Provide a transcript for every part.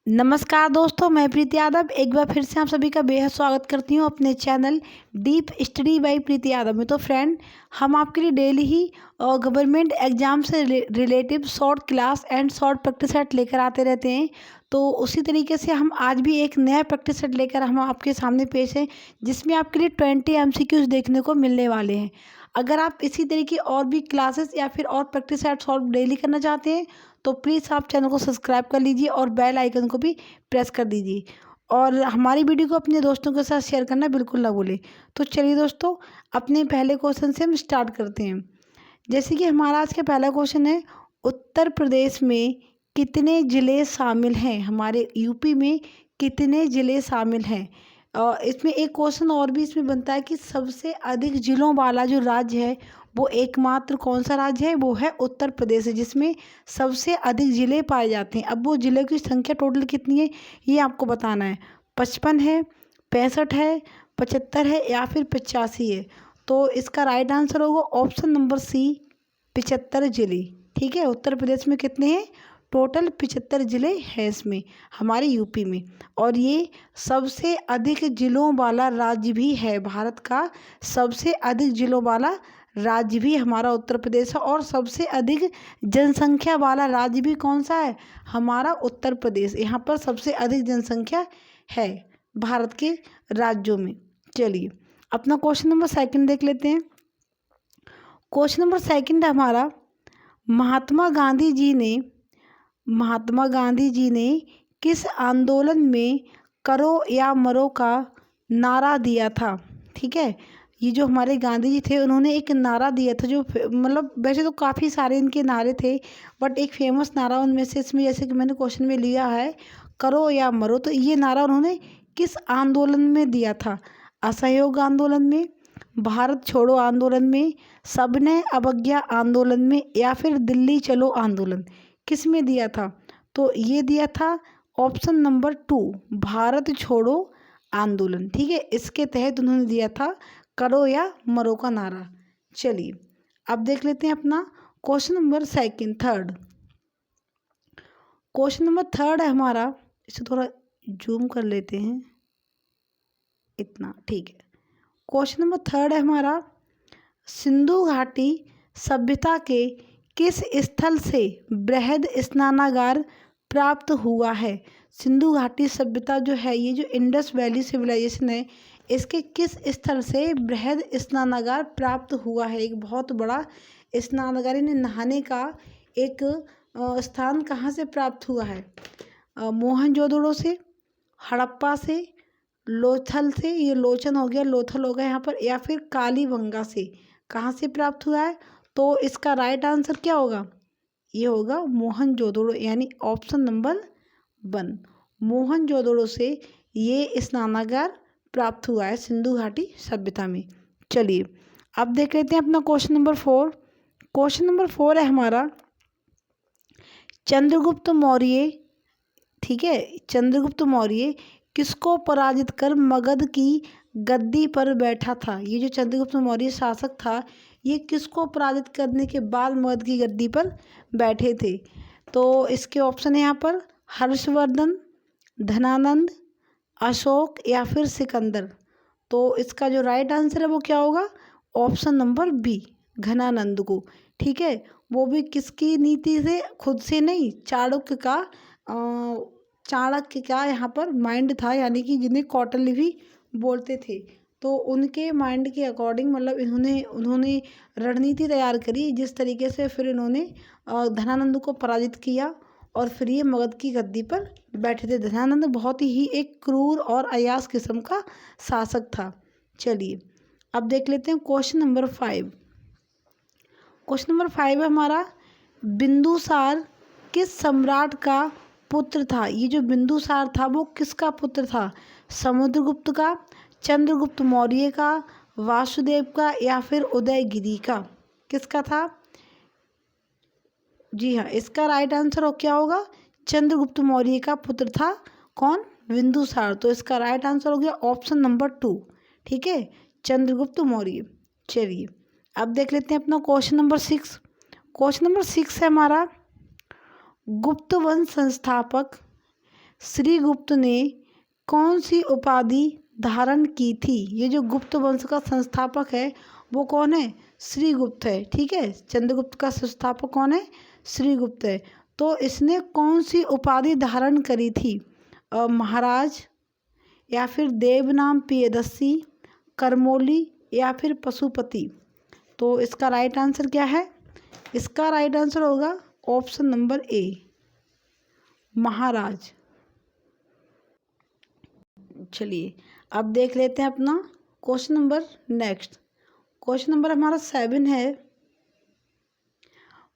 नमस्कार दोस्तों, मैं प्रीति यादव एक बार फिर से आप सभी का बेहद स्वागत करती हूँ अपने चैनल डीप स्टडी बाय प्रीति यादव में। तो फ्रेंड, हम आपके लिए डेली ही गवर्नमेंट एग्जाम से relative short class and short practice set लेकर आते रहते हैं। तो उसी तरीके से हम आज भी एक नया प्रैक्टिस सेट लेकर हम आपके सामने पेश हैं, जिसमें आपके लिए 20 MCQs देखने को मिलने वाले हैं। अगर आप इसी तरीके और भी क्लासेस या फिर और प्रैक्टिस सेट सॉल्व डेली करना चाहते हैं तो प्लीज़ आप चैनल को सब्सक्राइब कर लीजिए और बेल आइकन को भी प्रेस कर दीजिए और हमारी वीडियो को अपने दोस्तों के साथ शेयर करना बिल्कुल ना भूलें। तो चलिए दोस्तों, अपने पहले क्वेश्चन से हम स्टार्ट करते हैं। जैसे कि हमारा आज का पहला क्वेश्चन है, उत्तर प्रदेश में कितने ज़िले शामिल हैं? हमारे यूपी में कितने ज़िले शामिल हैं? इसमें एक क्वेश्चन और भी इसमें बनता है कि सबसे अधिक ज़िलों वाला जो राज्य है वो एकमात्र कौन सा राज्य है? वो है उत्तर प्रदेश है, जिसमें सबसे अधिक ज़िले पाए जाते हैं। अब वो ज़िलों की संख्या टोटल कितनी है ये आपको बताना है। 55 है, 65 है, 75 है या फिर 85 है। तो इसका राइट आंसर होगा ऑप्शन नंबर सी, 75 ज़िले। ठीक है, उत्तर प्रदेश में कितने हैं? टोटल 75 ज़िले हैं इसमें, हमारे यूपी में। और ये सबसे अधिक ज़िलों वाला राज्य भी है। भारत का सबसे अधिक ज़िलों वाला राज्य भी हमारा उत्तर प्रदेश है। और सबसे अधिक जनसंख्या वाला राज्य भी कौन सा है? हमारा उत्तर प्रदेश। यहाँ पर सबसे अधिक जनसंख्या है भारत के राज्यों में। चलिए, अपना क्वेश्चन नंबर सेकंड देख लेते हैं। क्वेश्चन नंबर सेकंड है हमारा, महात्मा गांधी जी ने किस आंदोलन में करो या मरो का नारा दिया था? ठीक है, ये जो हमारे गांधी जी थे उन्होंने एक नारा दिया था, जो मतलब वैसे तो काफ़ी सारे इनके नारे थे, बट एक फेमस नारा उनमें से, इसमें जैसे कि मैंने क्वेश्चन में लिया है करो या मरो, तो ये नारा उन्होंने किस आंदोलन में दिया था? असहयोग आंदोलन में, भारत छोड़ो आंदोलन में, सबने अवज्ञा आंदोलन में या फिर दिल्ली चलो आंदोलन? किस में दिया था? तो ये दिया था ऑप्शन नंबर 2, भारत छोड़ो आंदोलन। ठीक है, इसके तहत उन्होंने दिया था करो या मरो का नारा। चलिए, अब देख लेते हैं अपना question number third. Question number third है हमारा, इसे थोड़ा जूम कर लेते हैं, इतना ठीक है। क्वेश्चन नंबर थर्ड है हमारा, सिंधु घाटी सभ्यता के किस स्थल से बृहद स्नानागार प्राप्त हुआ है? सिंधु घाटी सभ्यता जो है, ये जो इंडस वैली सिविलाइजेशन है, इसके किस स्थल से बृहद स्नानागार प्राप्त हुआ है? एक बहुत बड़ा स्नानागार, यानी नहाने का एक स्थान कहाँ से प्राप्त हुआ है? मोहनजोदड़ो से, हड़प्पा से, लोथल से, ये लोचन हो गया, लोथल हो गया यहाँ पर, या फिर कालीबंगा से? कहाँ से प्राप्त हुआ है? तो इसका राइट आंसर क्या होगा? ये होगा मोहनजोदड़ो, यानी ऑप्शन नंबर 1, मोहनजोदड़ो से ये स्नानागार प्राप्त हुआ है सिंधु घाटी सभ्यता में। चलिए, अब देख लेते हैं अपना क्वेश्चन नंबर 4। क्वेश्चन नंबर 4 है हमारा, चंद्रगुप्त मौर्य, ठीक है, चंद्रगुप्त मौर्य किसको पराजित कर मगध की गद्दी पर बैठा था? ये जो चंद्रगुप्त मौर्य शासक था, ये किसको पराजित करने के बाद मगध की गद्दी पर बैठे थे? तो इसके ऑप्शन है यहाँ पर हर्षवर्धन, धनानंद, अशोक या फिर सिकंदर। तो इसका जो राइट आंसर है वो क्या होगा? ऑप्शन नंबर बी, घनानंद को। ठीक है, वो भी किसकी नीति से? खुद से नहीं, चाणक्य का यहाँ पर माइंड था, यानी कि जिन्हें कौटिल्य भी बोलते थे। तो उनके माइंड के अकॉर्डिंग, मतलब उन्होंने रणनीति तैयार करी, जिस तरीके से फिर इन्होंने धनानंद को पराजित किया और फिर ये मगध की गद्दी पर बैठे थे। धनानंद बहुत ही एक क्रूर और अयास किस्म का शासक था। चलिए, अब देख लेते हैं क्वेश्चन नंबर 5। क्वेश्चन नंबर 5 है हमारा, बिंदुसार किस सम्राट का पुत्र था? ये जो बिंदुसार था वो किसका पुत्र था? समुद्रगुप्त का, चंद्रगुप्त मौर्य का, वासुदेव का या फिर उदयगिरि का? किसका था? जी हाँ, इसका राइट आंसर क्या होगा? चंद्रगुप्त मौर्य का पुत्र था। कौन? बिंदुसार। तो इसका राइट आंसर हो गया ऑप्शन नंबर 2। ठीक है, चंद्रगुप्त मौर्य। चलिए, अब देख लेते हैं अपना क्वेश्चन नंबर 6। क्वेश्चन नंबर 6 है हमारा, गुप्त वंश संस्थापक श्रीगुप्त ने कौन सी उपाधि धारण की थी? ये जो गुप्त वंश का संस्थापक है वो कौन है? श्रीगुप्त है। ठीक है, चंद्रगुप्त का संस्थापक कौन है? श्रीगुप्त है। तो इसने कौन सी उपाधि धारण करी थी? महाराज, या फिर देवनाम प्रियदर्शी, करमौली, या फिर पशुपति? तो इसका राइट आंसर क्या है? इसका राइट आंसर होगा ऑप्शन नंबर ए, महाराज। चलिए अब देख लेते हैं अपना question number next. Question number हमारा 7 है,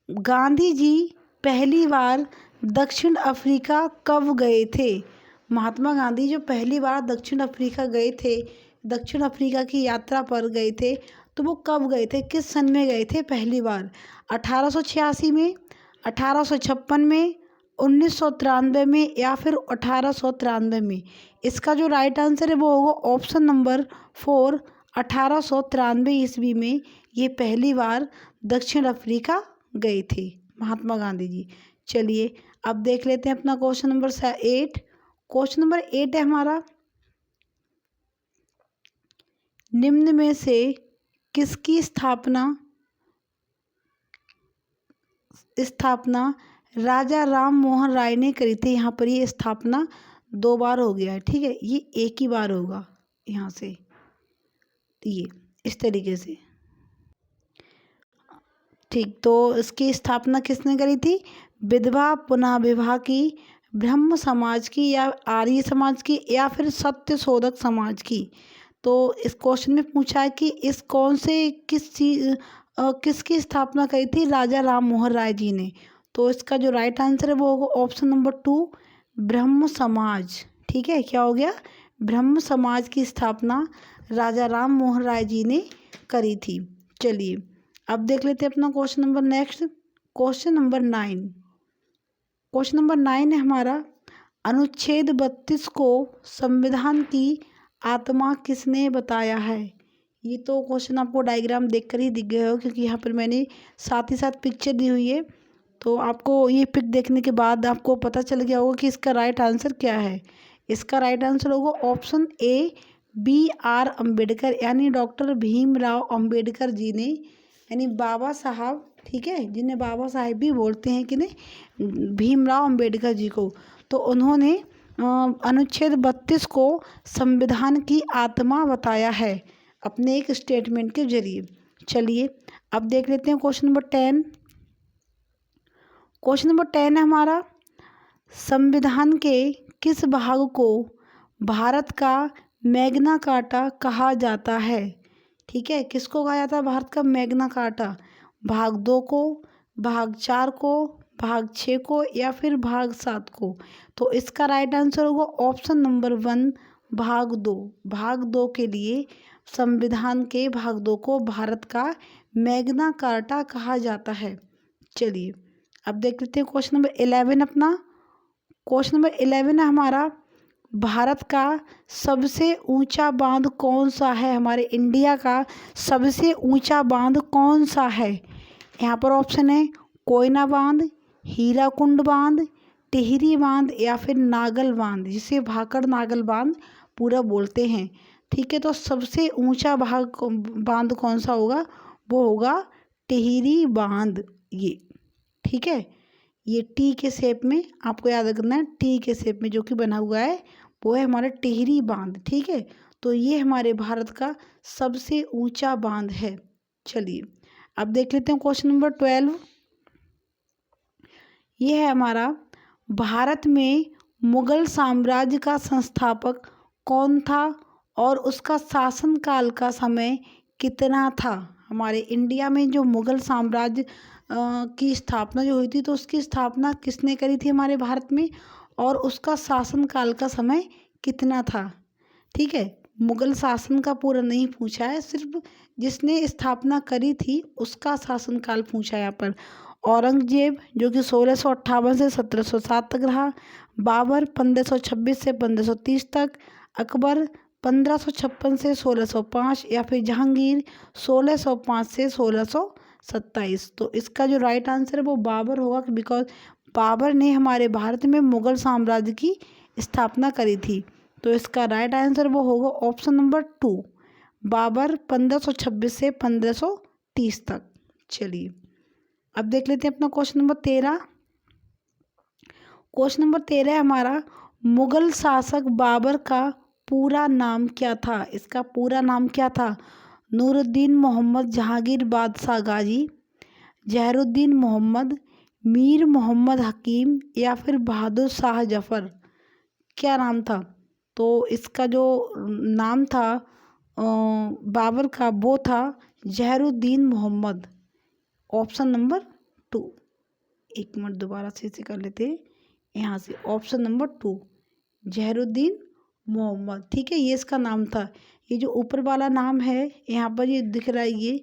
गांधी जी पहली बार दक्षिण अफ्रीका कब गए थे? महात्मा गांधी जो पहली बार दक्षिण अफ्रीका गए थे, दक्षिण अफ्रीका की यात्रा पर गए थे, तो वो कब गए थे, किस सन में गए थे पहली बार? 1886 में, 1856 में, 1993 में, या फिर 1893 में? इसका जो राइट आंसर है वो होगा ऑप्शन नंबर 4, 1893 ईस्वी में ये पहली बार दक्षिण अफ्रीका गए थे महात्मा गांधी जी। चलिए अब देख लेते हैं अपना क्वेश्चन नंबर 8। क्वेश्चन नंबर 8 है हमारा, निम्न में से किसकी स्थापना राजा राम मोहन राय ने करी थी? यहाँ पर ये स्थापना 2 बार हो गया है। ठीक है, ये एक ही बार होगा यहाँ से, ये इस तरीके से। ठीक, तो इसकी स्थापना किसने करी थी? विधवा पुनः विवाह की, ब्रह्म समाज की, या आर्य समाज की, या फिर सत्य शोधक समाज की? तो इस क्वेश्चन में पूछा है कि इस कौन से किसकी स्थापना करी थी राजा राम मोहन राय जी ने? तो इसका जो राइट आंसर है वो होगा ऑप्शन नंबर 2, ब्रह्म समाज। ठीक है, क्या हो गया? ब्रह्म समाज की स्थापना राजा राम मोहन राय जी ने करी थी। चलिए अब देख लेते हैं अपना question number next, question number 9। Question number 9 है हमारा, अनुच्छेद 32 को संविधान की आत्मा किसने बताया है? ये तो क्वेश्चन आपको डायग्राम देखकर ही दिख गया हो, क्योंकि यहाँ पर मैंने साथ ही साथ पिक्चर दी हुई है, तो आपको ये पिक देखने के बाद आपको पता चल गया होगा कि इसका राइट आंसर क्या है। इसका राइट आंसर होगा ऑप्शन ए, BR अम्बेडकर, यानी डॉक्टर भीमराव अम्बेडकर जी ने, यानी बाबा साहब, ठीक है, जिन्हें बाबा साहेब भी बोलते हैं कि नहीं, भीमराव अम्बेडकर जी को, तो उन्होंने अनुच्छेद 32 को संविधान की आत्मा बताया है अपने एक स्टेटमेंट के जरिए। चलिए अब देख लेते हैं क्वेश्चन नंबर 10। क्वेश्चन नंबर 10 है हमारा, संविधान के किस भाग को भारत का मैग्ना कार्टा कहा जाता है? ठीक है, किसको कहा जाता है भारत का मैग्ना कार्टा? भाग 2 को, भाग 4 को, भाग 6 को, या फिर भाग 7 को? तो इसका राइट आंसर होगा ऑप्शन नंबर 1, भाग 2। भाग 2 के लिए संविधान के भाग 2 को भारत का मैग्ना कार्टा कहा जाता है। चलिए अब देख लेते हैं क्वेश्चन नंबर 11 अपना। क्वेश्चन नंबर 11 है हमारा, भारत का सबसे ऊंचा बांध कौन सा है? हमारे इंडिया का सबसे ऊंचा बांध कौन सा है? यहाँ पर ऑप्शन है कोयना बांध, हीराकुंड बांध, टिहरी बांध, या फिर नागल बांध, जिसे भाखड़ नागल बांध पूरा बोलते हैं। ठीक है, तो सबसे ऊंचा बांध कौन सा होगा? वो होगा टिहरी बांध। ये ठीक है, ये टी के शेप में आपको याद रखना है, टी के शेप में जो कि बना हुआ है वो है हमारा टिहरी बांध। ठीक है, तो ये हमारे भारत का सबसे ऊंचा बांध है। चलिए अब देख लेते हैं क्वेश्चन नंबर 12। ये है हमारा, भारत में मुगल साम्राज्य का संस्थापक कौन था और उसका शासनकाल का समय कितना था? हमारे इंडिया में जो मुगल साम्राज्य की स्थापना जो हुई थी, तो उसकी स्थापना किसने करी थी हमारे भारत में, और उसका शासनकाल का समय कितना था? ठीक है, मुगल शासन का पूरा नहीं पूछा है, सिर्फ जिसने स्थापना करी थी उसका शासनकाल पूछा है यहाँ पर। औरंगजेब जो कि 1658 से 1707 तक रहा, बाबर 1526 से 1530 तक, अकबर 1556 से 1605, या फिर जहांगीर 1605 से 1627। तो इसका जो राइट आंसर है वो बाबर होगा, बिकॉज बाबर ने हमारे भारत में मुगल साम्राज्य की स्थापना करी थी? तो इसका राइट आंसर वो होगा ऑप्शन नंबर 2, बाबर 1526 से 1530 तक। चलिए अब देख लेते हैं अपना क्वेश्चन नंबर 13। क्वेश्चन नंबर 13 है हमारा, मुगल शासक बाबर का पूरा नाम क्या था? इसका पूरा नाम क्या था? नूरुद्दीन मोहम्मद जहांगीर बादशाह गाजी, जहरुद्दीन मोहम्मद, मीर मोहम्मद हकीम, या फिर बहादुर शाह जफ़र? क्या नाम था? तो इसका जो नाम था बाबर का वो था जहरुद्दीन मोहम्मद, ऑप्शन नंबर 2। एक मिनट दोबारा से कर लेते हैं यहाँ से, ऑप्शन नंबर 2 जहरुद्दीन मोहम्मद। ठीक है, ये इसका नाम था। ये जो ऊपर वाला नाम है यहाँ पर ये दिख रहा है,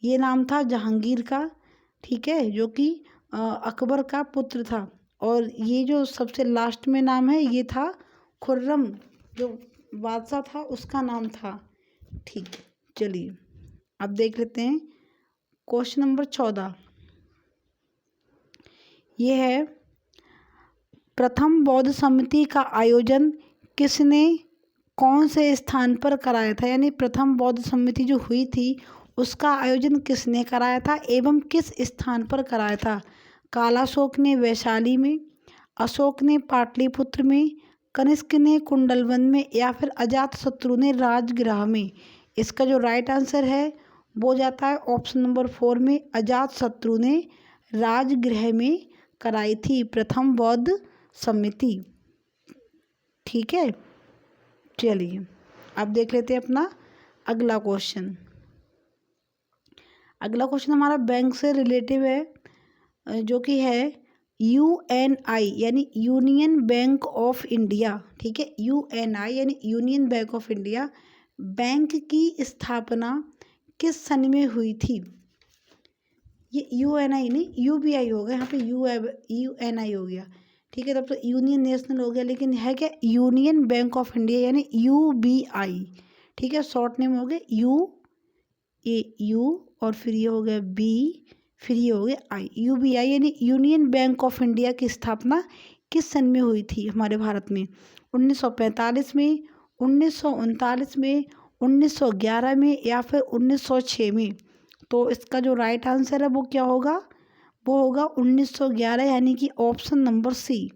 ये नाम था जहांगीर का, ठीक है, जो कि अकबर का पुत्र था। और ये जो सबसे लास्ट में नाम है ये था खुर्रम, जो बादशाह था उसका नाम था। ठीक है, चलिए अब देख लेते हैं क्वेश्चन नंबर 14। ये है, प्रथम बौद्ध समिति का आयोजन किसने कौन से स्थान पर कराया था? यानी प्रथम बौद्ध समिति जो हुई थी उसका आयोजन किसने कराया था एवं किस स्थान पर कराया था? कालाशोक ने वैशाली में, अशोक ने पाटलिपुत्र में, कनिष्क ने कुंडलवन में, या फिर अजातशत्रु ने राजगृह में? इसका जो राइट आंसर है वो जाता है ऑप्शन नंबर 4 में, अजातशत्रु ने राजगृह में कराई थी प्रथम बौद्ध समिति। ठीक है, चलिए अब देख लेते हैं अपना अगला क्वेश्चन। अगला क्वेश्चन हमारा बैंक से रिलेटिव है, जो कि है यूएनआई यानी यूनियन बैंक ऑफ इंडिया। ठीक है, यूएनआई यानी union bank of India bank की स्थापना किस सन में हुई थी? ये यूएनआई नहीं, यूबीआई हो गया, यहाँ पे यूएनआई हो गया। ठीक है, तब तो यूनियन नेशनल हो गया, लेकिन है क्या? यूनियन बैंक ऑफ इंडिया यानी यूबीआई। ठीक है, शॉर्ट नेम हो गया यू और फिर ये हो गया बी, फिर ये हो गया आई, यूबीआई यानी यूनियन बैंक ऑफ इंडिया की स्थापना किस सन में हुई थी हमारे भारत में? 1945 में, 1939 में, 1911 में, या फिर 1906 में? तो इसका जो राइट आंसर है वो क्या होगा? वो होगा 1911 यानी कि ऑप्शन नंबर सी।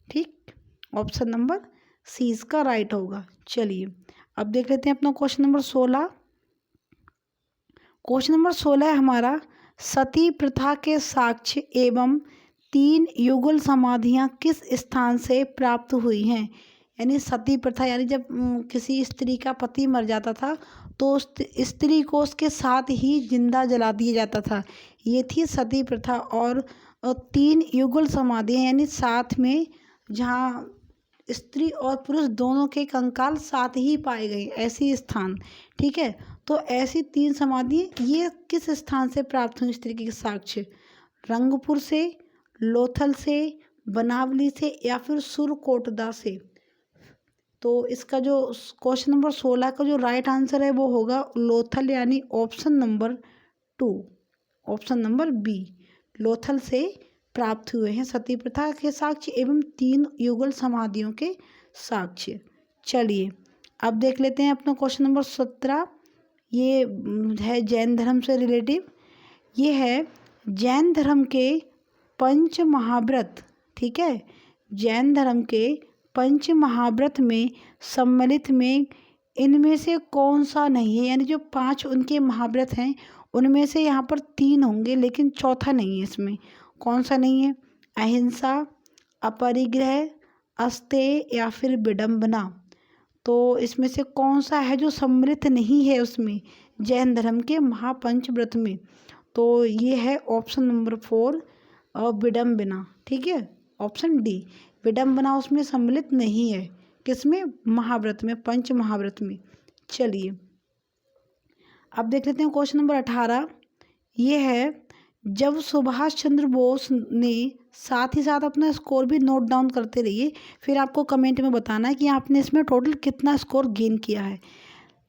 ठीक, ऑप्शन नंबर सी इसका राइट होगा। चलिए अब देख लेते हैं अपना क्वेश्चन नंबर 16। क्वेश्चन नंबर 16 है हमारा, सती प्रथा के साक्ष्य एवं 3 युगल समाधियां किस स्थान से प्राप्त हुई हैं? यानी सती प्रथा यानी जब किसी स्त्री का पति मर जाता था तो उस स्त्री को उसके साथ ही जिंदा जला दिया जाता था, ये थी सती प्रथा। और 3 युगल समाधियां यानी साथ में, जहाँ स्त्री और पुरुष दोनों के कंकाल साथ ही पाए गए, ऐसी स्थान। ठीक है, तो ऐसी 3 समाधि ये किस स्थान से प्राप्त हुई स्त्री के साक्ष्य? रंगपुर से, लोथल से, बनावली से, या फिर सुरकोटदा से? तो इसका जो क्वेश्चन नंबर 16 का जो राइट आंसर है वो होगा लोथल यानी option number 2, option number B, Lothal से प्राप्त हुए हैं सती प्रथा के साक्ष्य एवं 3 युगल समाधियों के साक्ष्य। चलिए अब देख लेते हैं अपना क्वेश्चन नंबर 17। ये है जैन धर्म से रिलेटिव। ये है जैन धर्म के पंच महाव्रत। ठीक है, जैन धर्म के पंच महाव्रत में सम्मिलित में इनमें से कौन सा नहीं है? यानी जो 5 उनके महाव्रत हैं उनमें से यहाँ पर 3 होंगे लेकिन चौथा नहीं है। इसमें कौन सा नहीं है? अहिंसा, अपरिग्रह, अस्तेय, या फिर विडंबना? तो इसमें से कौन सा है जो सम्मिलित नहीं है उसमें जैन धर्म के महापंच व्रत में? तो ये है ऑप्शन नंबर 4 और विडंबना। ठीक है, ऑप्शन डी, विडंबना उसमें सम्मिलित नहीं है। किसमें? महाव्रत में, पंच महाव्रत में। चलिए अब देख लेते हैं क्वेश्चन नंबर 18। ये है जब सुभाष चंद्र बोस ने, साथ ही साथ अपना स्कोर भी नोट डाउन करते रहिए, फिर आपको कमेंट में बताना है कि आपने इसमें टोटल कितना स्कोर गेन किया है।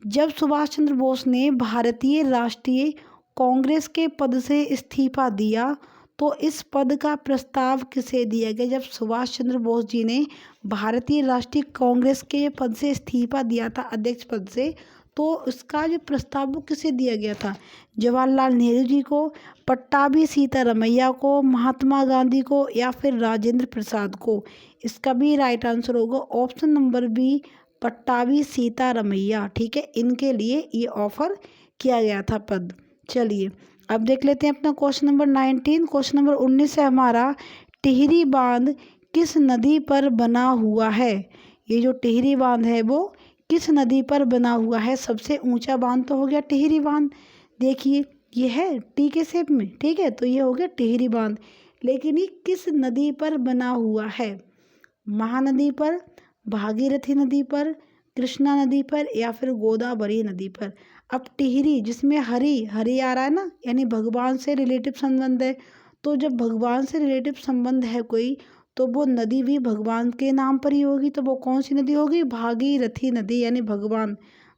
जब सुभाष चंद्र बोस ने भारतीय राष्ट्रीय कांग्रेस के पद से इस्तीफा दिया तो इस पद का प्रस्ताव किसे दिया गया? जब सुभाष चंद्र बोस जी ने भारतीय राष्ट्रीय कांग्रेस के पद से इस्तीफा दिया था, अध्यक्ष पद से, तो उसका जो प्रस्ताव वो किसे दिया गया था? जवाहरलाल नेहरू जी को, पट्टाभी सीतारमैया को, महात्मा गांधी को, या फिर राजेंद्र प्रसाद को? इसका भी राइट आंसर होगा option number B, Pattabhi Sitaramayya. ठीक है, इनके लिए ये ऑफर किया गया था पद। चलिए अब देख लेते हैं अपना क्वेश्चन नंबर 19। क्वेश्चन नंबर 19 है हमारा, टिहरी बांध किस नदी पर बना हुआ है? ये जो टिहरी बांध है वो किस नदी पर बना हुआ है? सबसे ऊंचा बांध तो हो गया टिहरी बांध, देखिए ये है टी के शेप में, ठीक है, तो ये हो गया टिहरी बांध। लेकिन ये किस नदी पर बना हुआ है? महानदी पर, भागीरथी नदी पर, कृष्णा नदी पर, या फिर गोदावरी नदी पर? अब टिहरी जिसमें हरि हरि आ रहा है ना, यानी भगवान से रिलेटिव संबंध है, तो जब भगवान से रिलेटिव संबंध है कोई, तो वो नदी भी भगवान के नाम पर ही होगी। तो वो कौन सी नदी होगी? भागीरथी नदी, यानी भगवान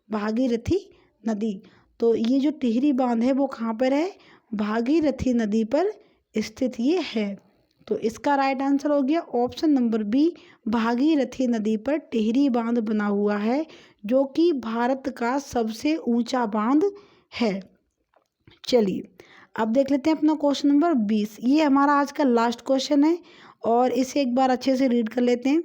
भागीरथी नदी। तो ये जो टिहरी बांध है वो कहाँ पर है? भागीरथी नदी पर स्थित ये है। तो इसका राइट आंसर हो गया ऑप्शन नंबर बी, भागीरथी नदी पर टिहरी बांध बना हुआ है, जो कि भारत का सबसे ऊंचा बांध है। चलिए अब देख लेते हैं अपना क्वेश्चन नंबर 20। ये हमारा आज का लास्ट क्वेश्चन है और इसे एक बार अच्छे से रीड कर लेते हैं।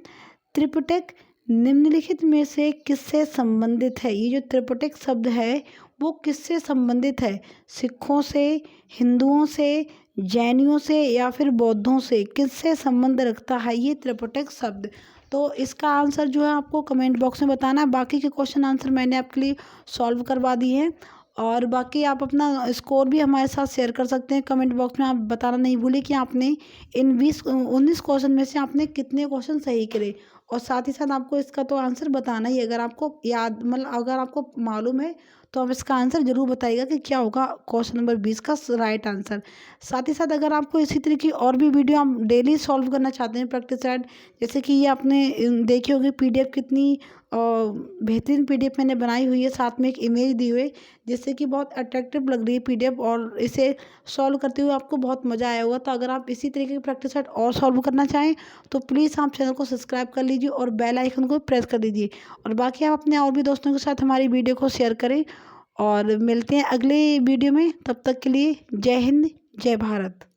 त्रिपिटक निम्नलिखित में से किससे संबंधित है? ये जो त्रिपिटक शब्द है वो किससे संबंधित है? सिखों से, हिंदुओं से, जैनियों से, या फिर बौद्धों से? किससे संबंध रखता है ये त्रिपिटक शब्द? तो इसका आंसर जो है आपको कमेंट बॉक्स में बताना है। बाकी के क्वेश्चन आंसर मैंने आपके लिए सॉल्व करवा दिए हैं, और बाकी आप अपना स्कोर भी हमारे साथ शेयर कर सकते हैं कमेंट बॉक्स में। आप बताना नहीं भूलें कि आपने इन 19 क्वेश्चन में से आपने कितने क्वेश्चन सही करे, और साथ ही साथ आपको इसका तो आंसर बताना ही। अगर आपको याद, मतलब अगर आपको मालूम है तो आप इसका आंसर जरूर बताइएगा कि क्या होगा क्वेश्चन नंबर 20 का राइट आंसर। साथ ही साथ अगर आपको इसी तरह की और भी वीडियो आप डेली सॉल्व करना चाहते हैं प्रैक्टिस सेट, जैसे कि ये आपने देखी होगी पीडीएफ, कितनी बेहतरीन पीडीएफ मैंने बनाई हुई है, साथ में एक इमेज दी हुई है, जिससे कि बहुत अट्रैक्टिव लग रही है पीडीएफ, और इसे सॉल्व करते हुए आपको बहुत मज़ा आया होगा। तो अगर आप इसी तरीके की प्रैक्टिस सेट और सॉल्व करना चाहें तो प्लीज़ आप चैनल को सब्सक्राइब कर लीजिए और बेल आइकन को प्रेस कर दीजिए, और बाकी आप अपने और भी दोस्तों के साथ हमारी वीडियो को शेयर करें। और मिलते हैं अगले वीडियो में, तब तक के लिए जय हिंद, जय भारत।